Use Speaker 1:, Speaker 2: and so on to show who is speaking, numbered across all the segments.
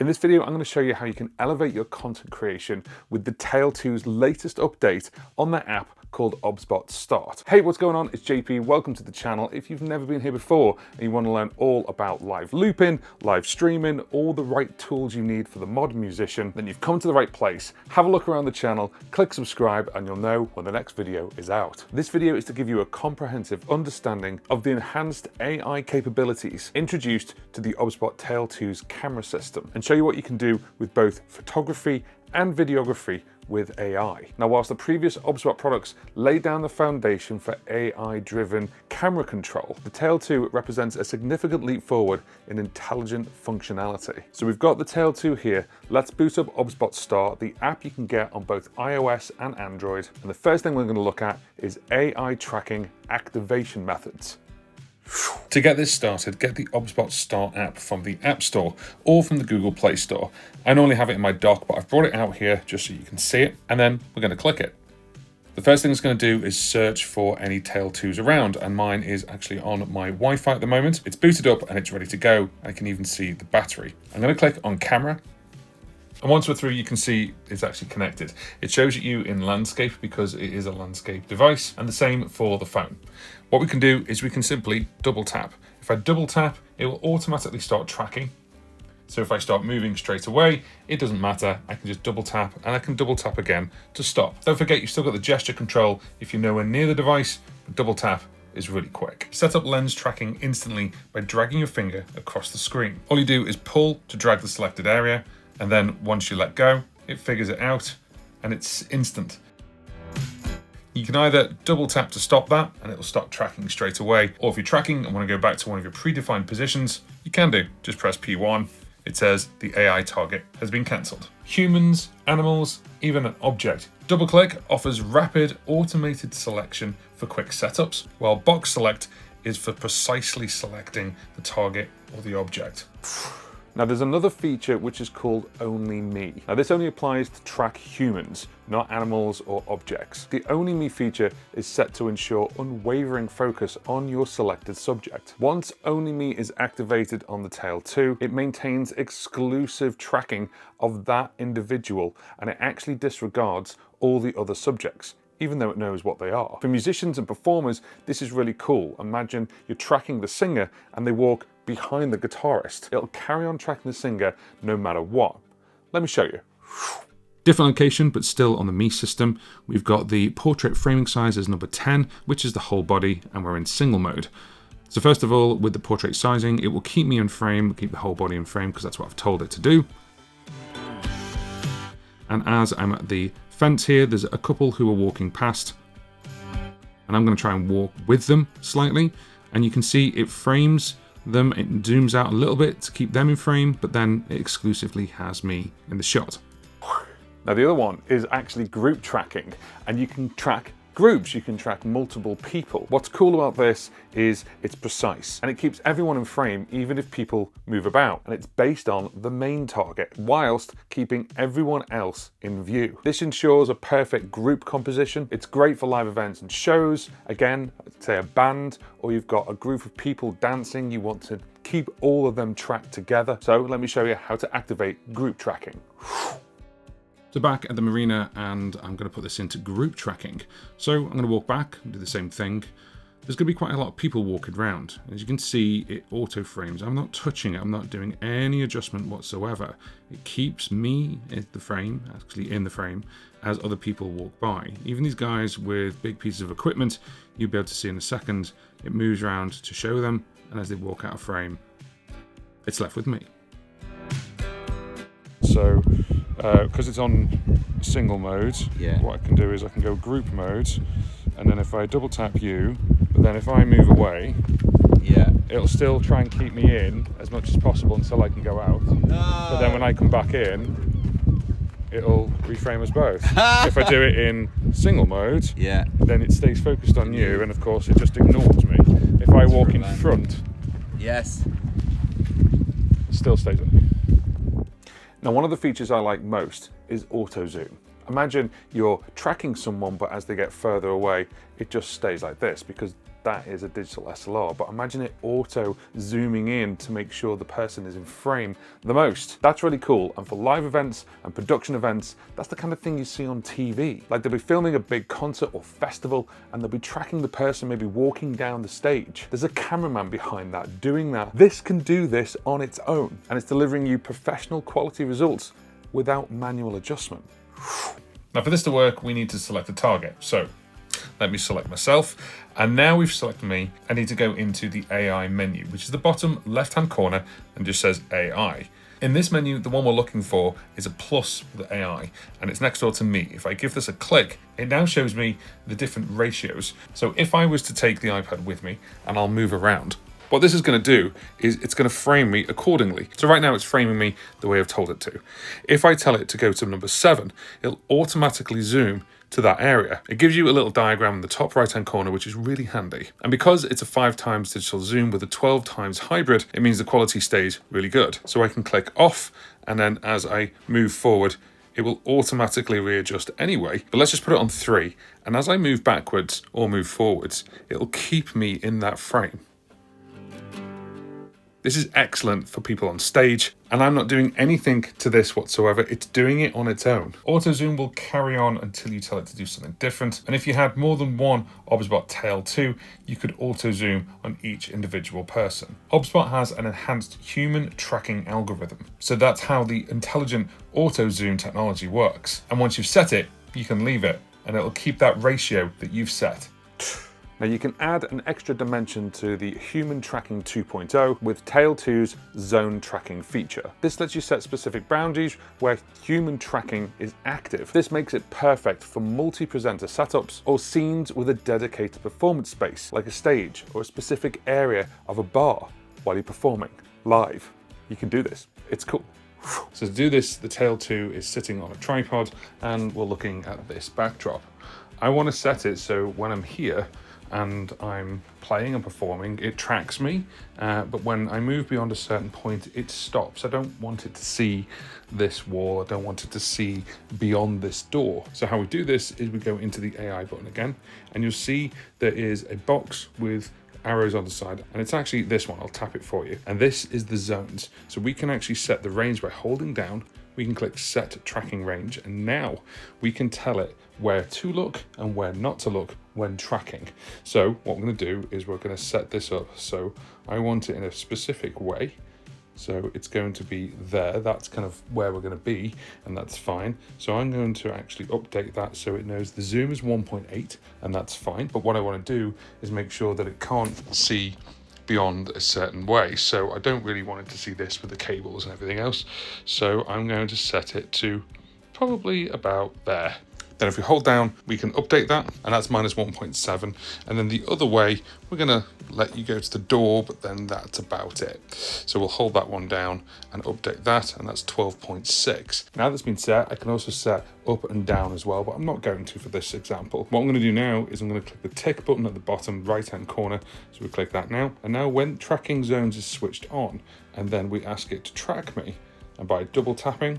Speaker 1: In this video, I'm going to show you how you can elevate your content creation with the Tail 2's latest update on their app called OBSBOT Start. Hey, what's going on? It's JP. Welcome to the channel. If you've never been here before and you want to learn all about live looping, live streaming, all the right tools you need for the modern musician, then you've come to the right place. Have a look around the channel, click subscribe, and you'll know when the next video is out. This video is to give you a comprehensive understanding of the enhanced AI capabilities introduced to the OBSBOT Tail 2's camera system and show you what you can do with both photography and videography with AI. Now, whilst the previous OBSBOT products laid down the foundation for AI-driven camera control, the Tail 2 represents a significant leap forward in intelligent functionality. So we've got the Tail 2 here. Let's boot up OBSBOT Start, the app you can get on both iOS and Android. And the first thing we're going to look at is AI tracking activation methods. To get this started, get the OBSBOT Start app from the App Store or from the Google Play Store. I normally have it in my dock, but I've brought it out here just so you can see it, and then we're going to click it. The first thing it's going to do is search for any Tail 2s around, and mine is actually on my Wi-Fi at the moment. It's booted up and it's ready to go. I can even see the battery. I'm going to click on camera. And once we're through, you can see it's actually connected. It shows you in landscape because it is a landscape device, and the same for the phone. What we can do is we can simply double tap. If I double tap, it will automatically start tracking. So if I start moving straight away, it doesn't matter. I can just double tap, and I can double tap again to stop. Don't forget, you've still got the gesture control if you're nowhere near the device, but double tap is really quick. Set up lens tracking instantly by dragging your finger across the screen. All you do is pull to drag the selected area, and then once you let go, it figures it out, and it's instant. You can either double tap to stop that, and it will stop tracking straight away, or if you're tracking and want to go back to one of your predefined positions, you can do. Just press P1. It says the AI target has been cancelled. Humans, animals, even an object. Double click offers rapid automated selection for quick setups, while box select is for precisely selecting the target or the object. Now, there's another feature which is called Only Me. Now, this only applies to track humans, not animals or objects. The Only Me feature is set to ensure unwavering focus on your selected subject. Once Only Me is activated on the Tail 2, it maintains exclusive tracking of that individual, and it actually disregards all the other subjects, even though it knows what they are. For musicians and performers, this is really cool. Imagine you're tracking the singer and they walk behind the guitarist. It'll carry on tracking the singer no matter what. Let me show you. Different location, but still on the Me system. We've got the portrait framing size as number 10, which is the whole body, and we're in single mode. So first of all, with the portrait sizing, it will keep me in frame, keep the whole body in frame, because that's what I've told it to do. And as I'm at the fence here, there's a couple who are walking past, and I'm going to try and walk with them slightly, and you can see it frames them, it zooms out a little bit to keep them in frame, but then it exclusively has me in the shot. Now, the other one is actually group tracking, and you can track groups, you can track multiple people. What's cool about this is it's precise, and it keeps everyone in frame even if people move about, and it's based on the main target whilst keeping everyone else in view. This ensures a perfect group composition. It's great for live events and shows. Again, say a band, or you've got a group of people dancing, you want to keep all of them tracked together. So let me show you how to activate group tracking. So back at the marina, and I'm going to put this into group tracking. So I'm going to walk back and do the same thing. There's going to be quite a lot of people walking around. As you can see, it auto frames. I'm not touching it. I'm not doing any adjustment whatsoever. It keeps me in the frame, actually in the frame, as other people walk by. Even these guys with big pieces of equipment, you'll be able to see in a second, it moves around to show them. And as they walk out of frame, it's left with me. So, because it's on single mode, what I can do is I can go group mode, and then if I double tap you, but then if I move away, it'll still try and keep me in as much as possible until I can go out. But then when I come back in, it'll reframe us both. If I do it in single mode, then it stays focused on you, and of course it just ignores me. If I walk in front, it still stays on you. Now, one of the features I like most is auto zoom. Imagine you're tracking someone, but as they get further away, it just stays like this because that is a digital SLR, but imagine it auto zooming in to make sure the person is in frame the most. That's really cool. And for live events and production events, that's the kind of thing you see on TV. Like they'll be filming a big concert or festival and they'll be tracking the person maybe walking down the stage. There's a cameraman behind that doing that. This can do this on its own, and it's delivering you professional quality results without manual adjustment. Now for this to work, we need to select a target. So let me select myself. And now we've selected me, I need to go into the AI menu, which is the bottom left-hand corner and just says AI. In this menu, the one we're looking for is a plus with AI, and it's next door to me. If I give this a click, it now shows me the different ratios. So if I was to take the iPad with me and I'll move around, what this is going to do is it's going to frame me accordingly. So right now it's framing me the way I've told it to. If I tell it to go to number 7, it'll automatically zoom to that area. It gives you a little diagram in the top right hand corner, which is really handy. And because it's a 5x digital zoom with a 12x hybrid, it means the quality stays really good. So I can click off, and then as I move forward, it will automatically readjust anyway. But let's just put it on 3. And as I move backwards or move forwards, it'll keep me in that frame. This is excellent for people on stage, and I'm not doing anything to this whatsoever. It's doing it on its own. Auto zoom will carry on until you tell it to do something different. And if you had more than one OBSBOT Tail 2, you could auto zoom on each individual person. OBSBOT has an enhanced human tracking algorithm. So that's how the intelligent auto zoom technology works. And once you've set it, you can leave it and it'll keep that ratio that you've set. Now you can add an extra dimension to the Human Tracking 2.0 with Tail 2's Zone Tracking feature. This lets you set specific boundaries where human tracking is active. This makes it perfect for multi-presenter setups or scenes with a dedicated performance space, like a stage or a specific area of a bar while you're performing live. You can do this. It's cool. So to do this, the Tail 2 is sitting on a tripod and we're looking at this backdrop. I want to set it so when I'm here, and I'm playing and performing, it tracks me, but when I move beyond a certain point, it stops. I don't want it to see this wall, I don't want it to see beyond this door. So how we do this is we go into the AI button again, and you'll see there is a box with arrows on the side, and it's actually this one. I'll tap it for you, and this is the zones. So we can actually set the range by holding down. We can click set tracking range, and now we can tell it where to look and where not to look when tracking. So what we're going to do is we're going to set this up. So I want it in a specific way. So it's going to be there. That's kind of where we're going to be, and that's fine. So I'm going to actually update that so it knows the zoom is 1.8, and that's fine. But what I want to do is make sure that it can't see beyond a certain way. So I don't really want it to see this with the cables and everything else. So I'm going to set it to probably about there. Then if we hold down, we can update that, and that's minus 1.7. And then the other way, we're gonna let you go to the door, but then that's about it. So we'll hold that one down and update that, and that's 12.6. Now that's been set, I can also set up and down as well, but I'm not going to for this example. What I'm gonna do now is I'm gonna click the tick button at the bottom right-hand corner. So we click that now. And now when tracking zones is switched on, and then we ask it to track me, and by double tapping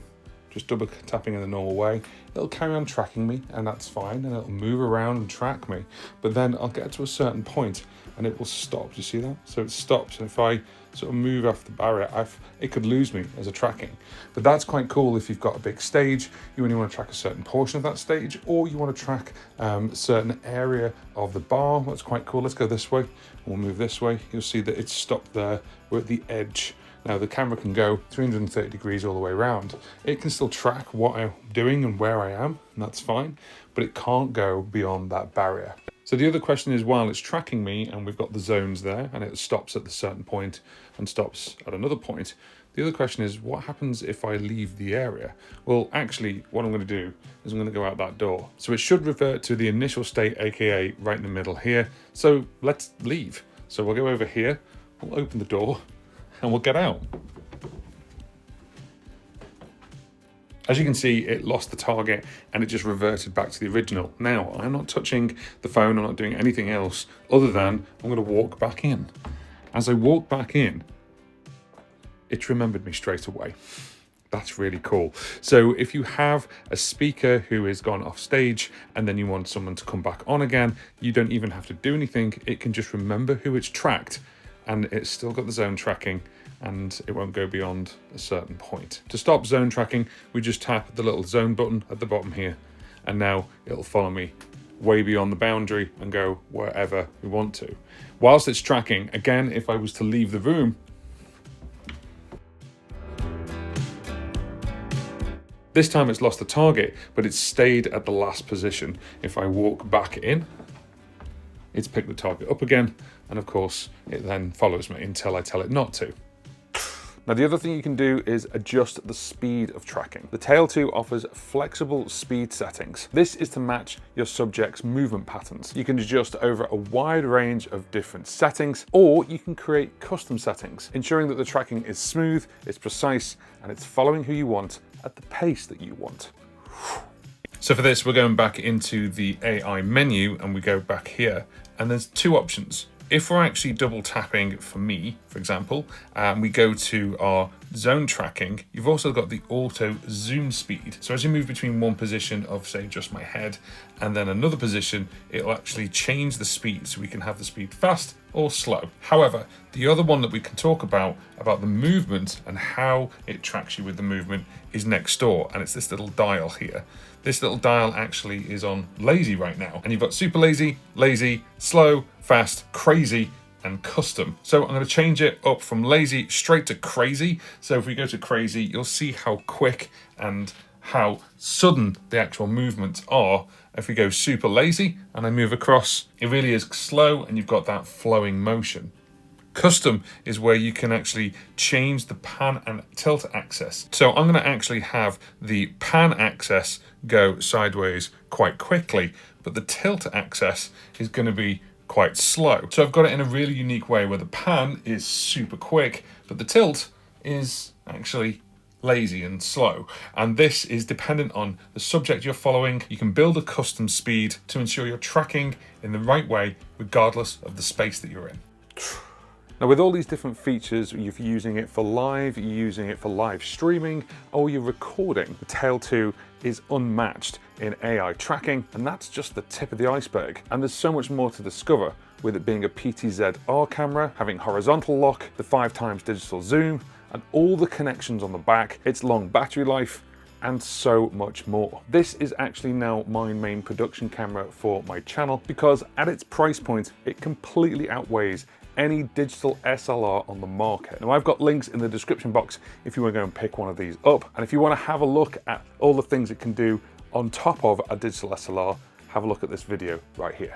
Speaker 1: in the normal way, it'll carry on tracking me, and that's fine, and it'll move around and track me. But then I'll get to a certain point and it will stop. You see that? So it stops, and if I sort of move off the barrier, it could lose me as a tracking. But that's quite cool if you've got a big stage, you only want to track a certain portion of that stage, or you want to track a certain area of the bar. That's quite cool. Let's go this way. We'll move this way. You'll see that it's stopped there. We're at the edge. Now the camera can go 330 degrees all the way around. It can still track what I'm doing and where I am, and that's fine, but it can't go beyond that barrier. So the other question is, while it's tracking me and we've got the zones there and it stops at a certain point and stops at another point, the other question is, what happens if I leave the area? Well, actually, what I'm going to do is I'm going to go out that door. So it should revert to the initial state, aka right in the middle here. So let's leave. So we'll go over here, we'll open the door, and we'll get out. As you can see, it lost the target and it just reverted back to the original. Now, I'm not touching the phone, I'm not doing anything else other than I'm going to walk back in. As I walk back in, it remembered me straight away. That's really cool. So if you have a speaker who has gone off stage and then you want someone to come back on again, you don't even have to do anything. It can just remember who it's tracked, and it's still got the zone tracking, and it won't go beyond a certain point. To stop zone tracking, we just tap the little zone button at the bottom here, and now it'll follow me way beyond the boundary and go wherever we want to. Whilst it's tracking, again, if I was to leave the room, this time it's lost the target, but it's stayed at the last position. If I walk back in, it's picked the target up again, and of course, it then follows me until I tell it not to. Now, the other thing you can do is adjust the speed of tracking. The Tail 2 offers flexible speed settings. This is to match your subject's movement patterns. You can adjust over a wide range of different settings, or you can create custom settings, ensuring that the tracking is smooth, it's precise, and it's following who you want at the pace that you want. So for this, we're going back into the AI menu, and we go back here, and there's two options. If we're actually double tapping for me, for example, we go to our zone tracking, you've also got the auto zoom speed. So as you move between one position of, say, just my head and then another position, it'll actually change the speed, so we can have the speed fast or slow. However, the other one that we can talk about the movement and how it tracks you with the movement, is next door, and it's this little dial here. This little dial actually is on lazy right now, and you've got super lazy, lazy, slow, fast, crazy, and custom. So I'm going to change it up from lazy straight to crazy. So if we go to crazy, you'll see how quick and how sudden the actual movements are. If we go super lazy and I move across, it really is slow, and you've got that flowing motion. Custom is where you can actually change the pan and tilt axis. So I'm going to actually have the pan axis go sideways quite quickly, but the tilt axis is going to be quite slow. So I've got it in a really unique way where the pan is super quick, but the tilt is actually lazy and slow. And this is dependent on the subject you're following. You can build a custom speed to ensure you're tracking in the right way, regardless of the space that you're in. Now, with all these different features, you're using it for live, you're using it for live streaming, or you're recording, the Tail 2 is unmatched in AI tracking, and that's just the tip of the iceberg. And there's so much more to discover, with it being a PTZ-R camera, having horizontal lock, the 5x digital zoom, and all the connections on the back, its long battery life, and so much more. This is actually now my main production camera for my channel, because at its price point, it completely outweighs any digital SLR on the market. Now, I've got links in the description box if you want to go and pick one of these up. And if you want to have a look at all the things it can do on top of a digital SLR, have a look at this video right here.